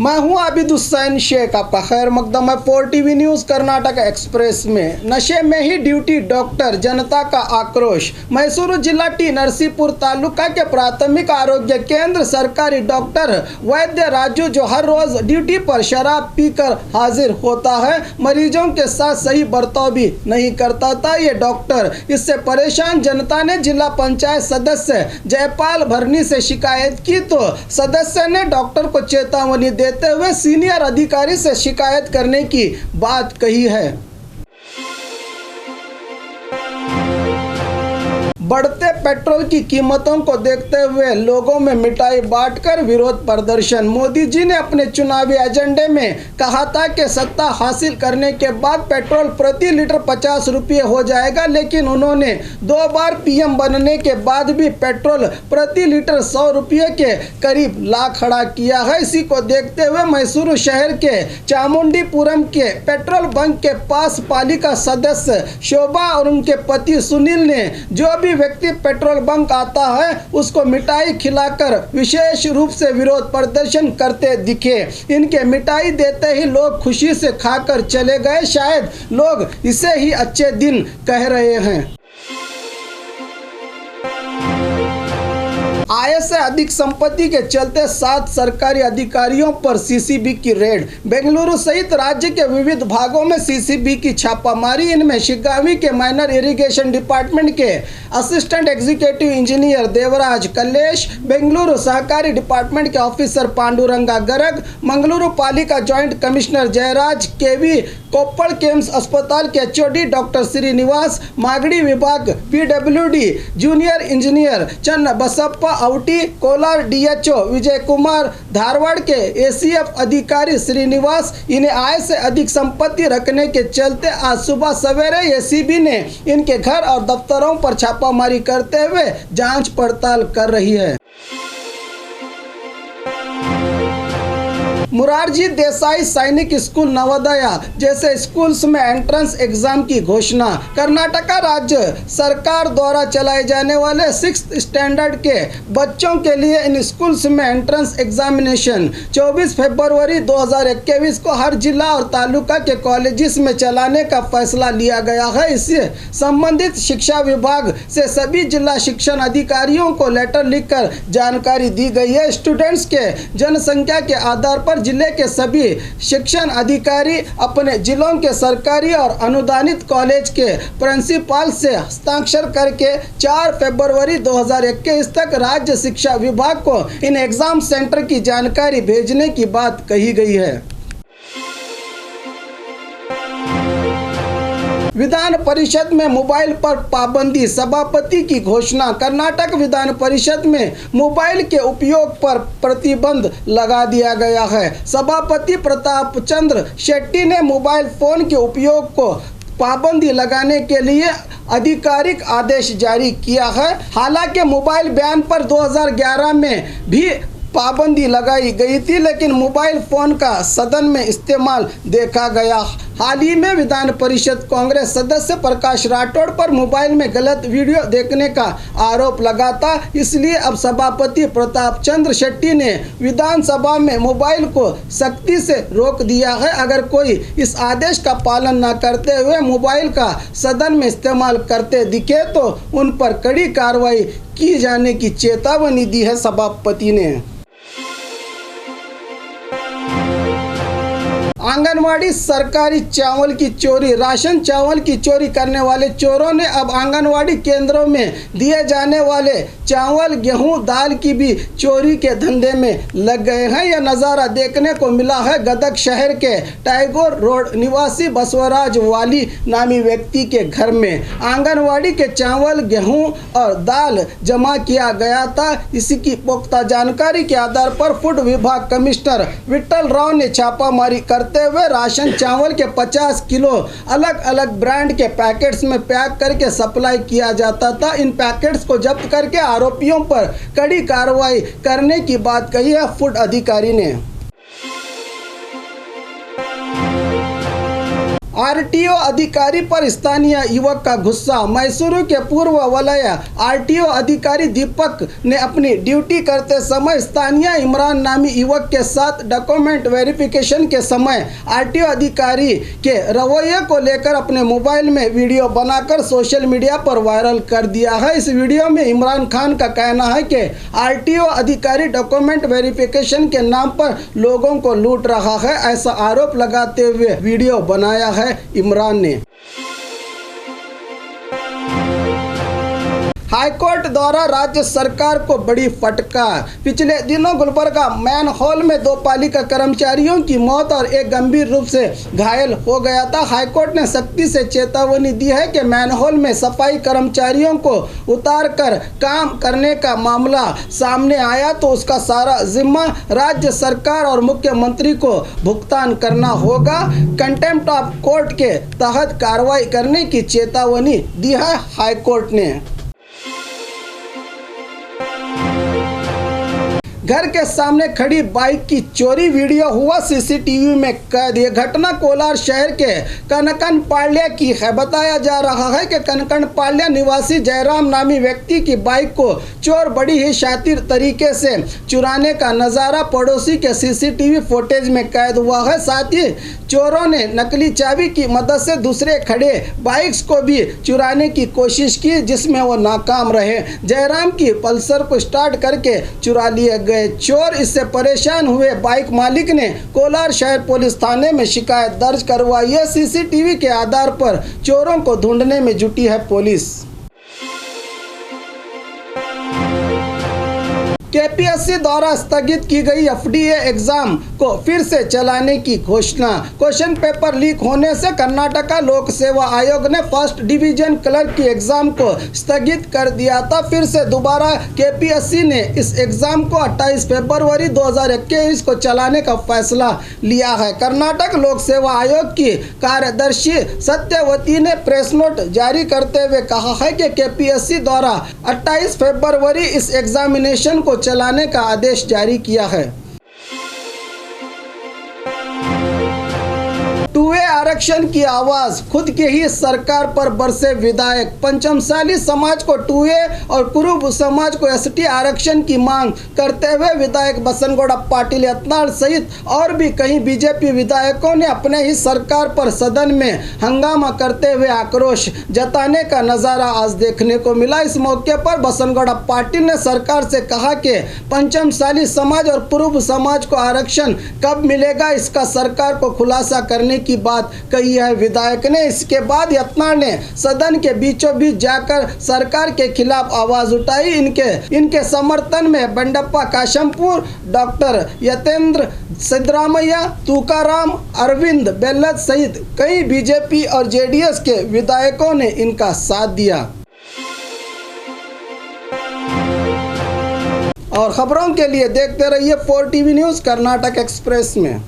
मैं हूं आबिद हुसैन शेख, आपका खैर मकदम है 4 टीवी न्यूज़ कर्नाटक एक्सप्रेस में। नशे में ही ड्यूटी डॉक्टर, जनता का आक्रोश। मैसूरू जिला टी नरसीपुर तालुका के प्राथमिक आरोग्य केंद्र सरकारी डॉक्टर वैद्य राजू जो हर रोज ड्यूटी पर शराब पीकर हाजिर होता है, मरीजों के साथ सही बर्ताव भी नहीं करता था ये डॉक्टर। इससे परेशान जनता ने जिला पंचायत सदस्य जयपाल भरनी से शिकायत की तो सदस्य ने डॉक्टर को चेतावनी देते हुए सीनियर अधिकारी से शिकायत करने की बात कही है। बढ़ते पेट्रोल की कीमतों को देखते हुए लोगों में मिठाई बांटकर विरोध प्रदर्शन। मोदी जी ने अपने चुनावी एजेंडे में कहा था कि सत्ता हासिल करने के बाद पेट्रोल प्रति लीटर 50 रुपये हो जाएगा, लेकिन उन्होंने 2 बार पीएम बनने के बाद भी पेट्रोल प्रति लीटर 100 रुपये के करीब ला खड़ा किया है। इसी को देखते हुए मैसूरू शहर के चामुंडीपुरम के पेट्रोल बंक के पास पालिका सदस्य शोभा और उनके पति सुनील ने जो भी व्यक्ति पेट्रोल बंक आता है उसको मिठाई खिलाकर विशेष रूप से विरोध प्रदर्शन करते दिखे। इनके मिठाई देते ही लोग खुशी से खाकर चले गए। शायद लोग इसे ही अच्छे दिन कह रहे हैं। आय से अधिक संपत्ति के चलते 7 सरकारी अधिकारियों पर सीसीबी की रेड। बेंगलुरु सहित राज्य के विविध भागों में सीसीबी की छापामारी। इनमें शिगावी के माइनर इरिगेशन डिपार्टमेंट के assistant executive engineer Devaraj Kallesh, Bengaluru सहकारी डिपार्टमेंट के ऑफिसर पांडुरंगा गर्ग, मंगलुरु पालिका joint commissioner Jayaraj KV, Koppal KIMS अस्पताल के एचओडी डॉक्टर श्रीनिवास, मागड़ी विभाग पीडब्ल्यूडी जूनियर इंजीनियर चन्न बसप्पा औटी, कोलार डीएचओ विजय कुमार, धारवाड़ के एसीएफ अधिकारी श्रीनिवास। इन्हें आय से अधिक संपत्ति रखने के चलते आज सुबह सवेरे एसीबी ने इनके घर और दफ्तरों पर छापामारी करते हुए जांच पड़ताल कर रही है। मुरारजी देसाई सैनिक स्कूल नवोदया जैसे स्कूल्स में एंट्रेंस एग्जाम की घोषणा। कर्नाटक राज्य सरकार द्वारा चलाए जाने वाले 6th स्टैंडर्ड के बच्चों के लिए इन स्कूल्स में एंट्रेंस एग्जामिनेशन 24 फरवरी 2021 को हर जिला और तालुका के कॉलेजेस में चलाने का फैसला लिया गया है। इससे संबंधित शिक्षा विभाग से सभी जिला शिक्षण अधिकारियों को लेटर लिखकर जानकारी दी गई है। स्टूडेंट्स के जनसंख्या के आधार पर जिले के सभी शिक्षण अधिकारी अपने जिलों के सरकारी और अनुदानित कॉलेज के प्रिंसिपल से हस्ताक्षर करके 4 फरवरी 2021 तक राज्य शिक्षा विभाग को इन एग्जाम सेंटर की जानकारी भेजने की बात कही गई है। विधान परिषद में मोबाइल पर पाबंदी, सभापति की घोषणा। कर्नाटक विधान परिषद में मोबाइल के उपयोग पर प्रतिबंध लगा दिया गया है। सभापति प्रताप चंद्र शेट्टी ने मोबाइल फोन के उपयोग को पाबंदी लगाने के लिए आधिकारिक आदेश जारी किया है। हालांकि मोबाइल बैन पर 2011 में भी पाबंदी लगाई गई थी, लेकिन मोबाइल फ़ोन का सदन में इस्तेमाल देखा गया। हाल ही में विधान परिषद कांग्रेस सदस्य प्रकाश राठौड़ पर मोबाइल में गलत वीडियो देखने का आरोप लगा था। इसलिए अब सभापति प्रताप चंद्र शेट्टी ने विधानसभा में मोबाइल को सख्ती से रोक दिया है। अगर कोई इस आदेश का पालन न करते हुए मोबाइल का सदन में इस्तेमाल करते दिखे तो उन पर कड़ी कार्रवाई की जाने की चेतावनी दी है सभापति ने। आंगनवाड़ी सरकारी चावल की चोरी। राशन चावल की चोरी करने वाले चोरों ने अब आंगनवाड़ी केंद्रों में दिए जाने वाले चावल, गेहूं, दाल की भी चोरी के धंधे में लग गए हैं। यह नज़ारा देखने को मिला है गदग शहर के टैगोर रोड निवासी बसवराज वाली नामी व्यक्ति के घर में। आंगनवाड़ी के चावल, गेहूं और दाल जमा किया गया था। इसकी पुख्ता जानकारी के आधार पर फूड विभाग कमिश्नर विट्ठल राव ने छापामारी करते हुए राशन चावल के 50 किलो अलग अलग ब्रांड के पैकेट्स में पैक करके सप्लाई किया जाता था। इन पैकेट्स को जब्त करके आरोपियों पर कड़ी कार्रवाई करने की बात कही है फूड अधिकारी ने। आरटीओ अधिकारी पर स्थानीय युवक का गुस्सा। मैसूरू के पूर्व वलय आरटीओ अधिकारी दीपक ने अपनी ड्यूटी करते समय स्थानीय इमरान नामी युवक के साथ डॉक्यूमेंट वेरिफिकेशन के समय आरटीओ अधिकारी के रवैये को लेकर अपने मोबाइल में वीडियो बनाकर सोशल मीडिया पर वायरल कर दिया है। इस वीडियो में इमरान खान का कहना है कि आरटीओ अधिकारी डॉक्यूमेंट वेरिफिकेशन के नाम पर लोगों को लूट रहा है, ऐसा आरोप लगाते हुए वीडियो बनाया है इमरान ने। हाईकोर्ट द्वारा राज्य सरकार को बड़ी फटकार। पिछले दिनों गुलबर्गा मैन हॉल में 2 पालिका कर्मचारियों की मौत और एक गंभीर रूप से घायल हो गया था। हाईकोर्ट ने सख्ती से चेतावनी दी है कि मैन हॉल में सफाई कर्मचारियों को उतार कर काम करने का मामला सामने आया तो उसका सारा जिम्मा राज्य सरकार और मुख्यमंत्री को भुगतान करना होगा। कंटेम्प्ट ऑफ कोर्ट के तहत कार्रवाई करने की चेतावनी दी है हाईकोर्ट ने। घर के सामने खड़ी बाइक की चोरी वीडियो हुआ सीसीटीवी में कैद। ये घटना कोलार शहर के कनकन पाल्या की है। बताया जा रहा है कि कनकन पाल्या निवासी जयराम नामी व्यक्ति की बाइक को चोर बड़ी ही शातिर तरीके से चुराने का नज़ारा पड़ोसी के सीसीटीवी फुटेज में कैद हुआ है। साथ ही चोरों ने नकली चाबी की मदद से दूसरे खड़े बाइक्स को भी चुराने की कोशिश की, जिसमें वो नाकाम रहे। जयराम की पल्सर को स्टार्ट करके चुरा लिए गए चोर। इससे परेशान हुए बाइक मालिक ने कोलार शहर पुलिस थाने में शिकायत दर्ज करवाई है। सीसीटीवी के आधार पर चोरों को ढूंढने में जुटी है पुलिस। केपीएससी द्वारा स्थगित की गई एफडीए एग्जाम को फिर से चलाने की घोषणा। क्वेश्चन पेपर लीक होने से कर्नाटका लोक सेवा आयोग ने फर्स्ट डिवीजन क्लर्क की एग्जाम को स्थगित कर दिया था। फिर से दोबारा केपीएससी ने इस एग्जाम को 28 फरवरी 2021 को चलाने का फैसला लिया है। कर्नाटक लोक सेवा आयोग की कार्यदर्शी सत्यवती ने प्रेस नोट जारी करते हुए कहा है कि केपीएससी द्वारा 28 फरवरी इस एग्जामिनेशन को चलाने का आदेश जारी किया है। 2A आरक्षण की आवाज, खुद के ही सरकार पर बरसे विधायक। पंचमसाली समाज को 2A और कुरुब समाज को ST आरक्षण की मांग करते हुए विधायक बसनगौड़ा पाटिल यत्नाल सहित और भी कई बीजेपी विधायकों ने अपने ही सरकार पर सदन में हंगामा करते हुए आक्रोश जताने का नज़ारा आज देखने को मिला। इस मौके पर बसनगौड़ा पाटिल ने सरकार से कहा कि पंचमसाली समाज और कुरुब समाज को आरक्षण कब मिलेगा, इसका सरकार को खुलासा करने की बात कही है विधायक ने। इसके बाद यत्नाल ने सदन के बीचों बीच जाकर सरकार के खिलाफ आवाज उठाई। इनके समर्थन में बंडप्पा काशमपुर, डॉक्टर यतेंद्र सिद्धरामैया, तुकाराम, अरविंद बेल्लत सहित कई बीजेपी और जेडीएस के विधायकों ने इनका साथ दिया। और खबरों के लिए देखते रहिए 4 TV न्यूज़ कर्नाटक एक्सप्रेस में।